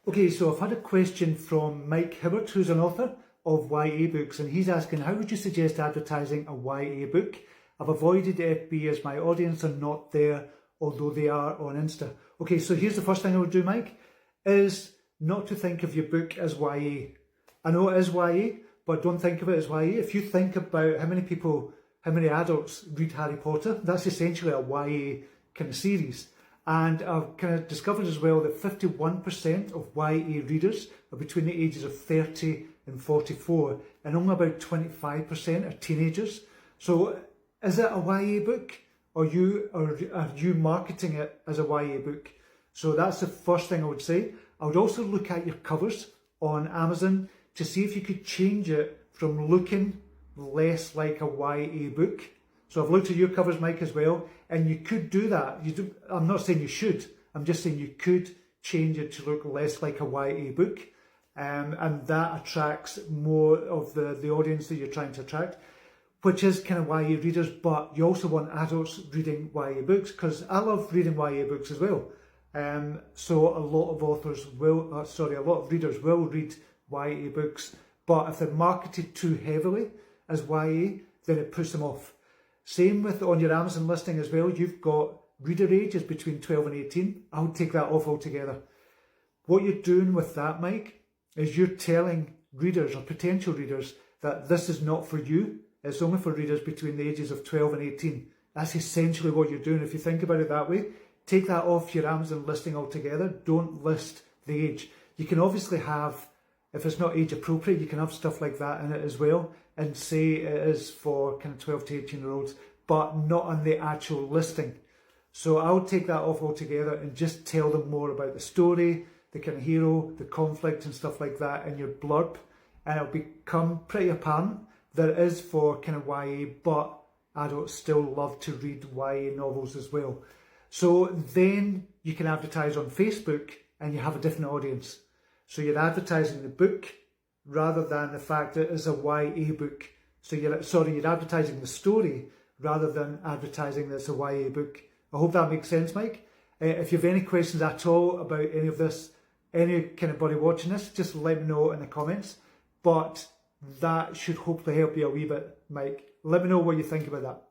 Okay, so I've had a question from Mike Hibbert, who's an author of YA books, and he's asking, how would you suggest advertising a YA book? I've avoided FB as my audience are not there, although they are on Insta. Okay, so here's the first thing I would do, Mike, is not to think of your book as YA. I know it is YA, but don't think of it as YA. If you think about how many adults read Harry Potter, that's essentially a YA kind of series. And I've kind of discovered as well that 51% of YA readers are between the ages of 30 and 44, and only about 25% are teenagers. So is it a YA book, or are you marketing it as a YA book? So that's the first thing I would say. I would also look at your covers on Amazon to see if you could change it from looking less like a YA book. So I've looked at your covers, Mike, as well, and you could do that. I'm not saying you should, I'm just saying you could change it to look less like a YA book, and that attracts more of the audience that you're trying to attract, which is kind of YA readers, but you also want adults reading YA books, because I love reading YA books as well. So a lot of readers will read YA books, but if they're marketed too heavily as YA, then it puts them off. Same with on your Amazon listing as well, you've got reader ages between 12 and 18. I would take that off altogether. What you're doing with that, Mike, is you're telling readers or potential readers that this is not for you. It's only for readers between the ages of 12 and 18. That's essentially what you're doing. If you think about it that way, take that off your Amazon listing altogether. Don't list the age. You can obviously have, if it's not age appropriate, you can have stuff like that in it as well, and say it is for kind of 12 to 18 year olds, but not on the actual listing. So I would take that off altogether and just tell them more about the story, the kind of hero, the conflict and stuff like that in your blurb, and it'll become pretty apparent that it is for kind of YA, but adults still love to read YA novels as well. So then you can advertise on Facebook and you have a different audience. So you're advertising the book rather than the fact that it's a YA book. So you're advertising the story rather than advertising that it's a YA book. I hope that makes sense, Mike. If you have any questions at all about any of this, any kind of body watching this, just let me know in the comments. But that should hopefully help you a wee bit, Mike. Let me know what you think about that.